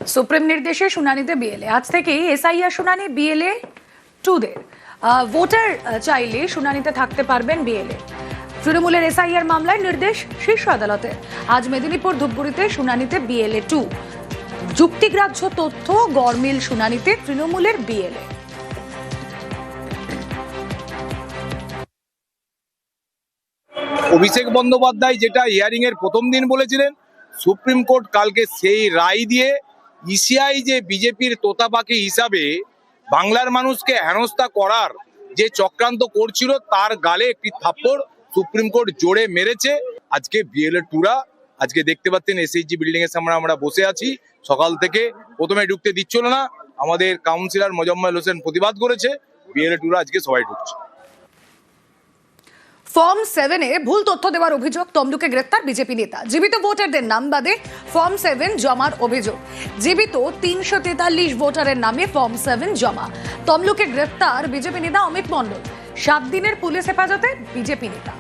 Supreme নির্দেশে শুনানিতে BLA আজ থেকেই এসআইআর শুনানি বিএলএ 2 ভোটার চাইলে শুনানিতে থাকতে পারবেন বিএলএ। তৃণমূলের এসআইআর মামলায় নির্দেশ শীর্ষ আদালতে। আজ মেদিনীপুর ধূপগুড়িতে শুনানিতে বিএলএ 2। যুক্তিগ্রাহ্য তথ্য গরমিল শুনানিতে তৃণমূলের বিএলএ। অভিষেক বন্দ্যোপাধ্যায় যেটা হিয়ারিং এর প্রথম দিন বলেছিলেন, সুপ্রিম কোর্ট কালকে সেই রায় দিয়ে ইসিআই যে বিজেপির তোতাপাখি হিসাবে বাংলার মানুষকে হেনস্থা করার যে চক্রান্ত করছিল তার গালে একটি থাপ্পড় সুপ্রিম কোর্ট জোরে মেরেছে। আজকে বিএলএ 2রা আজকে দেখতে পাচ্ছেন এসএইচজি বিল্ডিং এর সামনে আমরা বসে আছি। সকাল থেকে প্রথমে ঢুকতে দিচ্ছিল না, আমাদের কাউন্সিলর মোজাম্মেল হোসেন প্রতিবাদ করেছে, বিএলএ 2রা আজকে সবাই ঢুকছে। ফর্ম 7-এ ভুল তথ্য দেওয়ার অভিযোগ, তমলুকে গ্রেফতার বিজেপি নেতা। জীবিত ভোটারদের নাম বাদে ফর্ম 7 জমার অভিযোগ। জীবিত 343 ভোটারের নামে ফর্ম 7 জমা। তমলুকে গ্রেফতার বিজেপি নেতা অমিত মণ্ডল। 7 দিনের পুলিশ হেফাজতে বিজেপি নেতা।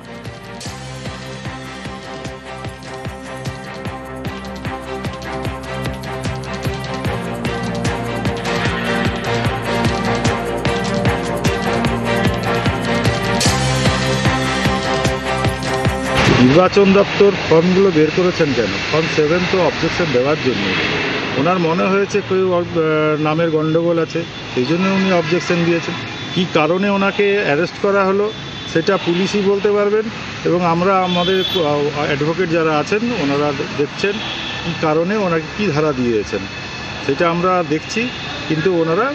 নির্বাচন দপ্তর ফর্মগুলো বের করেছেন কেন? ফর্ম 7 তো অবজেকশন দেওয়ার জন্য। ওনার মনে হয়েছে কেউ নামের গণ্ডগোল আছে, সেই জন্য উনি অবজেকশন দিয়েছেন। কী কারণে ওনাকে অ্যারেস্ট করা হলো সেটা পুলিশই বলতে পারবেন, এবং আমরা আমাদের অ্যাডভোকেট যারা আছেন ওনারা দেখছেন কী কারণে ওনাকে কী ধারা দিয়েছেন সেটা আমরা দেখছি। কিন্তু ওনারা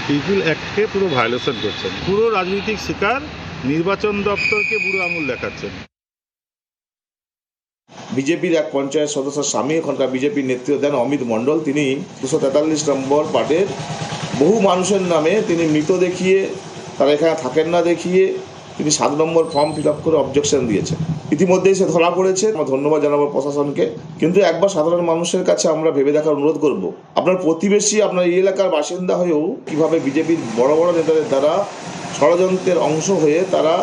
পিপল অ্যাক্টকে পুরো ভায়োলেশন করছেন, পুরো রাজনৈতিক শিকার, নির্বাচন দপ্তরকে বুড়ো আঙুল দেখাচ্ছেন। বিজেপির এক পঞ্চায়েত সদস্যের স্বামী এখানকার বিজেপির নেতৃত্ব দেন অমিত মণ্ডল। তিনি 243 নম্বর পার্টের বহু মানুষের নামে তিনি মৃত দেখিয়ে, তারা এখানে থাকেন না দেখিয়ে তিনি 7 নম্বর ফর্ম ফিল আপ করে অবজেকশন দিয়েছেন। ইতিমধ্যেই সে ধরা পড়েছে। আমরা ধন্যবাদ জানাবো প্রশাসনকে। কিন্তু একবার সাধারণ মানুষের কাছে আমরা ভেবে দেখার অনুরোধ করব, আপনার প্রতিবেশী, আপনার এই এলাকার বাসিন্দা হয়েও কিভাবে বিজেপির বড় বড় নেতাদের দ্বারা ষড়যন্ত্রের অংশ হয়ে তারা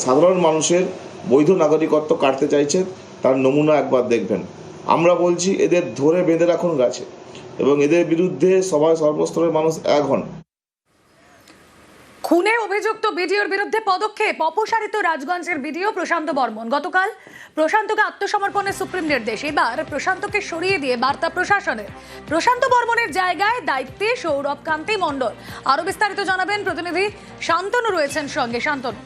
সাধারণ মানুষের বৈধ নাগরিকত্ব কাটতে চাইছে, তার নমুনা একবার দেখবেন। আমরা বলছি এদের ধরে বেঁধে রাখুন গাছে, এবং এদের বিরুদ্ধে সবাই সর্বস্তরের মানুষ এক হন। খুনে অভিযুক্ত বিডিওর বিরুদ্ধে পদক্ষেপ। অপসারিত রাজগঞ্জের বিডিও প্রশান্ত বর্মন। গতকাল প্রশান্তকে আত্মসমর্পণের সুপ্রিম নির্দেশ। এবার প্রশান্তকে সরিয়ে দিয়ে বার্তা প্রশাসনের। প্রশান্ত বর্মনের জায়গায় দায়িত্বে সৌরভ কান্তি মণ্ডল। আরো বিস্তারিত জানাবেন প্রতিনিধি শান্তনু রয়েছেন সঙ্গে। শান্তনু,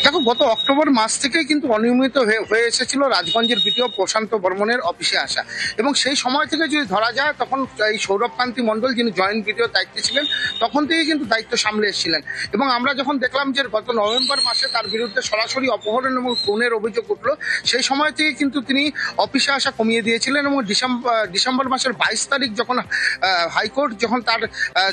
দেখো, গত অক্টোবর মাস থেকে কিন্তু অনিয়মিত হয়ে এসেছিল রাজগঞ্জের বিডিও প্রশান্ত বর্মনের অফিসে আসা, এবং সেই সময় থেকে যদি ধরা যায় তখন এই সৌরভ কান্তি মণ্ডল, যিনি জয়েন্ট বিডিও দায়িত্বে ছিলেন, তখন থেকেই কিন্তু দায়িত্ব সামলে এসেছিলেন। এবং আমরা যখন দেখলাম যে গত নভেম্বর মাসে তার বিরুদ্ধে সরাসরি অপহরণ এবং খুনের অভিযোগ উঠল, সেই সময় থেকে কিন্তু তিনি অফিসে আসা কমিয়ে দিয়েছিলেন। এবং ডিসেম্বর মাসের 22 তারিখ যখন হাইকোর্ট যখন তার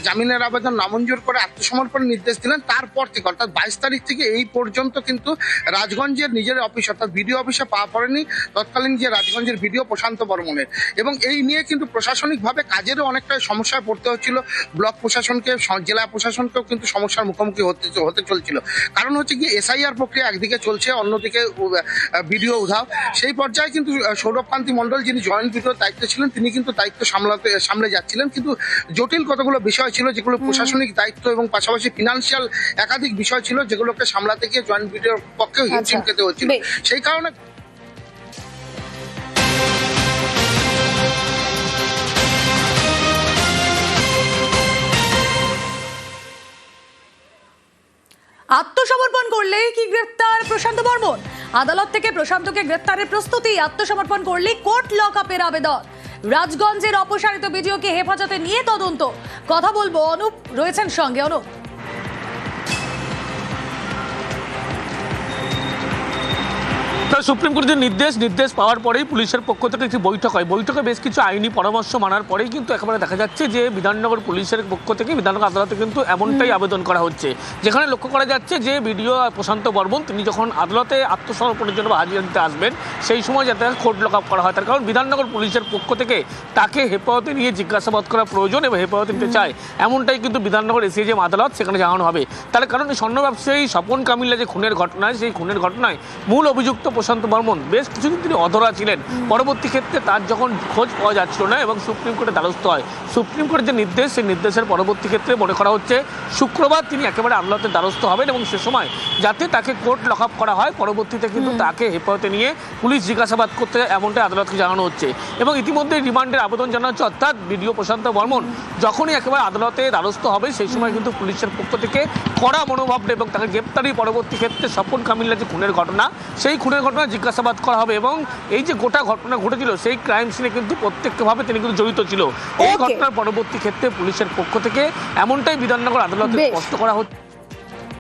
জামিনের আবেদন নামঞ্জুর করে আত্মসমর্পণের নির্দেশ দিলেন, তারপর থেকে অর্থাৎ 22 তারিখ থেকে এই পর্যন্ত কিন্তু রাজগঞ্জের নিজের অফিস অর্থাৎ বিডিও অফিসে পা পড়েনি তৎকালীন যে রাজগঞ্জের বিডিও প্রশান্ত বর্মনের। এবং এই নিয়ে কিন্তু প্রশাসনিকভাবে কাজেরও অনেকটা সমস্যায় পড়তে হচ্ছিল। ব্লক প্রশাসনকে, জেলা প্রশাসনকেও কিন্তু সমস্যার মুখোমুখি হতে চলছিল। কারণ হচ্ছে কি, এসআইআর প্রক্রিয়া একদিকে চলছে, অন্যদিকে বিডিও উধাও। সেই পর্যায়ে কিন্তু সৌরভ কান্তি মণ্ডল, যিনি জয়েন্ট বিডিও দায়িত্বে ছিলেন, তিনি কিন্তু দায়িত্ব সামলে যাচ্ছিলেন। কিন্তু জটিল কতগুলো বিষয় ছিল যেগুলো প্রশাসনিক দায়িত্ব এবং পাশাপাশি ফিনান্সিয়াল একাধিক বিষয় ছিল যেগুলোকে সামলাতে গিয়ে জয়েন্ট বিডিওর পক্ষেও হিমশিম খেতে হচ্ছিল। সেই কারণে আত্মসমর্পণ করলেই কি গ্রেফতার প্রশান্ত বর্মন? আদালত থেকে প্রশান্তকে গ্রেফতারের প্রস্তুতি। আত্মসমর্পণ করলেই কোর্ট লক আপের আবেদন। রাজগঞ্জের অপসারিত বিডিওকে হেফাজতে নিয়ে তদন্ত। কথা বলবো, অনুপ রয়েছেন সঙ্গে। অনুপ, সুপ্রিম কোর্টের নির্দেশ পাওয়ার পরেই পুলিশের পক্ষ থেকে একটি বৈঠক হয়। বৈঠকে বেশ কিছু আইনি পরামর্শ মানার পরেই কিন্তু একেবারে দেখা যাচ্ছে যে বিধাননগর পুলিশের পক্ষ থেকে বিধাননগর আদালতে কিন্তু এমনটাই আবেদন করা হচ্ছে, যেখানে লক্ষ্য করা যাচ্ছে যে বিডিও প্রশান্ত বর্মন তিনি যখন আদালতে আত্মসমর্পণের জন্য হাজিরা দিতে আসবেন সেই সময় যাতে কোর্ট লক আপ করা হয়। তার কারণ বিধাননগর পুলিশের পক্ষ থেকে তাকে হেফাজতে নিয়ে জিজ্ঞাসাবাদ করা প্রয়োজন এবং হেফাজতে নিতে চায়, এমনটাই কিন্তু বিধাননগর এসিএজএম আদালত সেখানে জানানো হবে। তার কারণ স্বর্ণ ব্যবসায়ী স্বপন কামিল্লা যে খুনের ঘটনায়, সেই খুনের ঘটনায় মূল অভিযুক্ত প্রশান্ত বর্মন বেশ কিছুদিন তিনি অধরা ছিলেন। পরবর্তী ক্ষেত্রে তার যখন খোঁজ পাওয়া যাচ্ছিল না এবং সুপ্রিম কোর্টে দ্বারস্থ হয়, সুপ্রিম কোর্টের যে নির্দেশ, সেই নির্দেশের পরবর্তী ক্ষেত্রে মনে করা হচ্ছে শুক্রবার তিনি একেবারে আদালতের দ্বারস্থ হবেন এবং সে সময় যাতে তাকে কোর্ট লক আপ করা হয়, পরবর্তীতে কিন্তু তাকে হেফাজতে নিয়ে পুলিশ জিজ্ঞাসাবাদ করতে এমনটাই আদালতকে জানানো হচ্ছে। এবং ইতিমধ্যে রিমান্ডের আবেদন জানানো হচ্ছে, অর্থাৎ বিডিও প্রশান্ত বর্মন যখনই একেবারে আদালতে দ্বারস্থ হবে সেই সময় কিন্তু পুলিশের পক্ষ থেকে কড়া মনোভাব এবং তাকে গ্রেপ্তারি, পরবর্তী ক্ষেত্রে স্বপন কামিল্লা যে খুনের ঘটনা, সেই খুনের ঘটনা জিজ্ঞাসাবাদ করা হবে এবং এই যে গোটা ঘটনা ঘটেছিল সেই ক্রাইম সিনে কিন্তু প্রত্যক্ষভাবে তিনি কিন্তু জড়িত ছিল। এই ঘটনার পরবর্তী ক্ষেত্রে পুলিশের পক্ষ থেকে এমনটাই বিধাননগর আদালতে স্পষ্ট করা হচ্ছে।